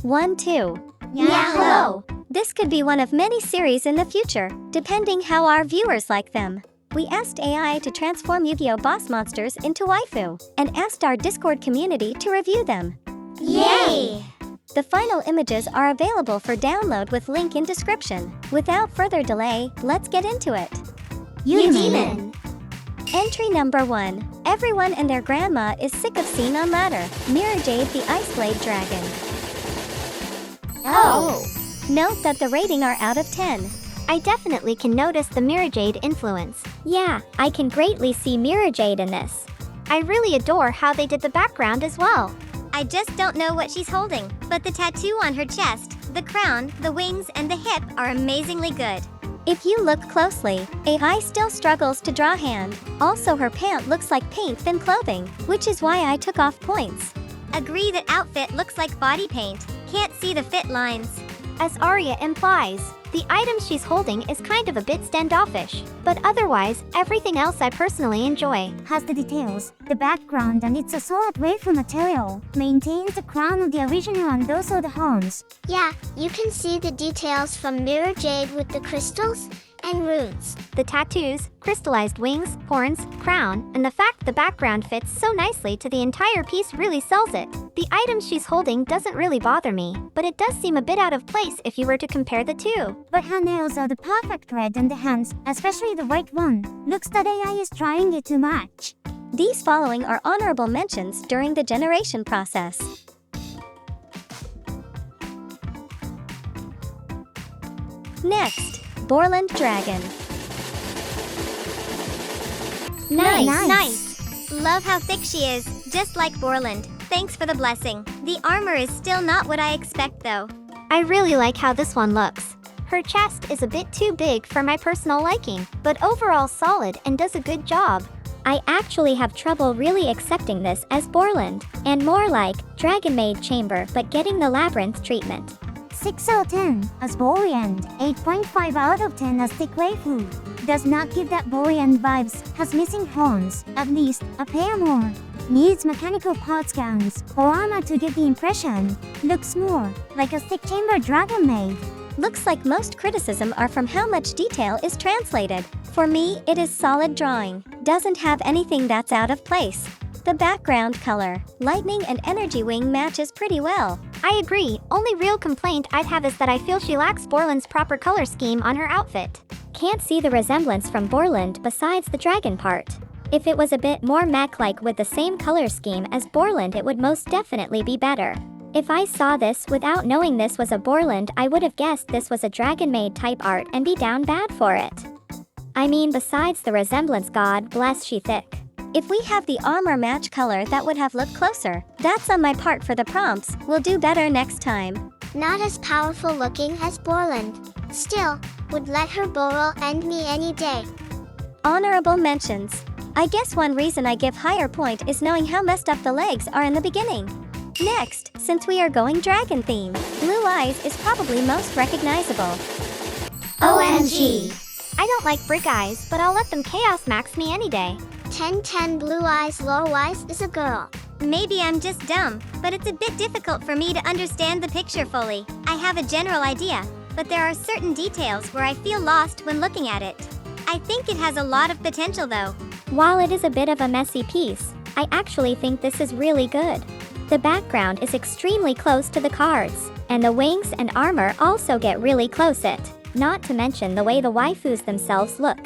1, 2. Yahoo! This could be one of many series in the future, depending how our viewers like them. We asked AI to transform YuGiOh Boss Monsters into Waifu, and asked our Discord community to review them. Yay! The final images are available for download with link in description. Without further delay, let's get into it. Eudemon. Entry number 1. Everyone and their grandma is sick of scene on ladder. Mirrorjade the Iceblade Dragon. Oh! Note that the rating are out of 10. I definitely can notice the Mirrorjade influence. Yeah, I can greatly see Mirrorjade in this. I really adore how they did the background as well. I just don't know what she's holding, but the tattoo on her chest, the crown, the wings, and the hip are amazingly good. If you look closely, AI still struggles to draw hand. Also, her pant looks like paint than clothing, which is why I took off points. Agree that outfit looks like body paint. Can't see the fit lines. As Arya implies, the item she's holding is kind of a bit standoffish, but otherwise, everything else I personally enjoy. Has the details, the background, and it's a solid Waifu material. Maintains the crown of the original and also the horns. Yeah, you can see the details from Mirrorjade with the crystals and runes. The tattoos, crystallized wings, horns, crown, and the fact the background fits so nicely to the entire piece really sells it. The item she's holding doesn't really bother me, but it does seem a bit out of place if you were to compare the two. But her nails are the perfect red and the hands, especially the white one. Looks that AI is trying it too much. These following are honorable mentions during the generation process. Next, Borreload Dragon. Nice. Love how thick she is, just like Borland. Thanks for the blessing. The armor is still not what I expect though. I really like how this one looks. Her chest is a bit too big for my personal liking, but overall solid and does a good job. I actually have trouble really accepting this as Borland, and more like Dragon Maid Chamber but getting the labyrinth treatment. 6 out of 10 as Borreload, 8.5 out of 10 as thick Waifu. Does not give that Borreload vibes, has missing horns, at least a pair more. Needs mechanical parts counts or armor to give the impression. Looks more like a thick chamber Dragon Maid. Looks like most criticism are from how much detail is translated. For me, it is solid drawing. Doesn't have anything that's out of place. The background color, lightning and energy wing matches pretty well. I agree, only real complaint I'd have is that I feel she lacks Borland's proper color scheme on her outfit. Can't see the resemblance from Borland besides the dragon part. If it was a bit more mech-like with the same color scheme as Borland, it would most definitely be better. If I saw this without knowing this was a Borland, I would have guessed this was a Dragon Maid type art and be down bad for it. I mean, besides the resemblance, God bless she thick. If we have the armor match color, that would have looked closer. That's on my part for the prompts. We'll do better next time. Not as powerful looking as Borland. Still, would let her borrow and me any day. Honorable mentions. I guess one reason I give higher point is knowing how messed up the legs are in the beginning. Next, since we are going dragon theme, Blue Eyes is probably most recognizable. OMG. I don't like brick eyes, but I'll let them chaos max me any day. 10-10 Blue Eyes Lore-wise is a girl. Maybe I'm just dumb, but it's a bit difficult for me to understand the picture fully. I have a general idea, but there are certain details where I feel lost when looking at it. I think it has a lot of potential though. While it is a bit of a messy piece, I actually think this is really good. The background is extremely close to the cards, and the wings and armor also get really close it, not to mention the way the waifus themselves look.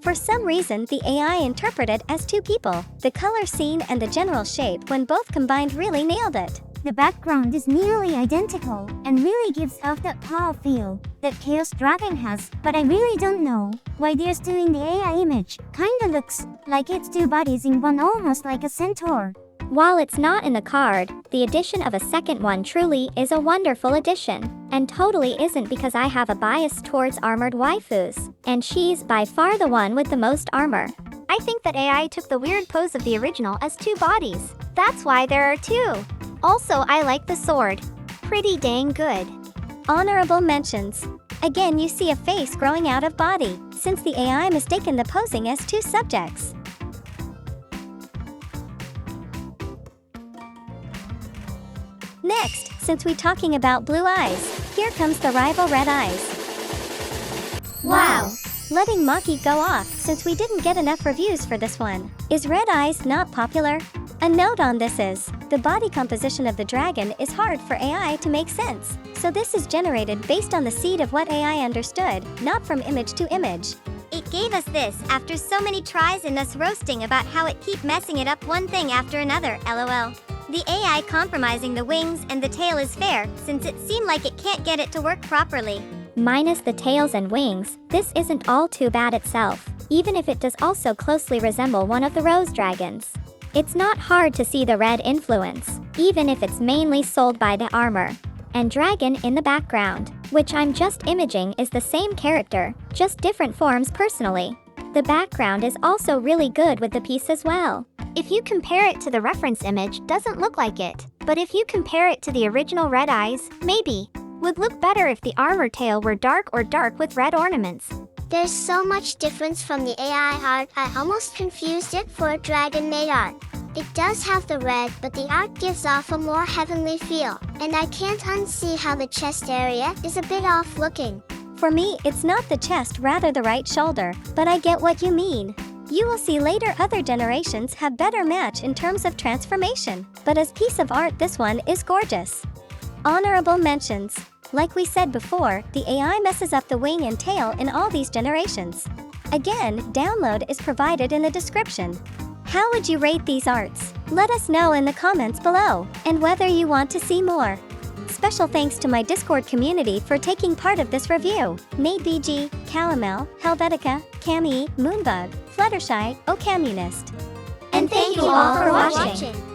For some reason, the AI interpreted as two people. The color scene and the general shape when both combined really nailed it. The background is nearly identical and really gives off that power feel that Chaos Dragon has, but I really don't know why they're stealing the AI image. Kinda looks like it's two bodies in one, almost like a centaur. While it's not in the card, the addition of a second one truly is a wonderful addition, and totally isn't because I have a bias towards armored waifus, and she's by far the one with the most armor. I think that AI took the weird pose of the original as two bodies. That's why there are two. Also, I like the sword. Pretty dang good. Honorable mentions. Again, you see a face growing out of body, since the AI mistaken the posing as two subjects. Next, since we talking about blue eyes, here comes the rival red eyes. Wow! Letting Maki go off since we didn't get enough reviews for this one. Is red eyes not popular? A note on this is, the body composition of the dragon is hard for AI to make sense, so this is generated based on the seed of what AI understood, not from image to image. It gave us this after so many tries and us roasting about how it keep messing it up one thing after another, lol. The AI compromising the wings and the tail is fair, since it seemed like it can't get it to work properly. Minus the tails and wings, this isn't all too bad itself, even if it does also closely resemble one of the rose dragons. It's not hard to see the red influence, even if it's mainly sold by the armor. And dragon in the background, which I'm just imaging, is the same character, just different forms personally. The background is also really good with the piece as well. If you compare it to the reference image, doesn't look like it. But if you compare it to the original red eyes, maybe. Would look better if the armor tail were dark or dark with red ornaments. There's so much difference from the AI art, I almost confused it for a dragon-made art. It does have the red, but the art gives off a more heavenly feel, and I can't unsee how the chest area is a bit off-looking. For me, it's not the chest, rather the right shoulder, but I get what you mean. You will see later other generations have better match in terms of transformation, but as piece of art this one is gorgeous. Honorable mentions. Like we said before, the AI messes up the wing and tail in all these generations. Again, download is provided in the description. How would you rate these arts? Let us know in the comments below, and whether you want to see more. Special thanks to my Discord community for taking part of this review. NateBG, Calamel, Helvetica, Cammy, Moonbug, Fluttershy, Ocommunist. And thank you all for watching.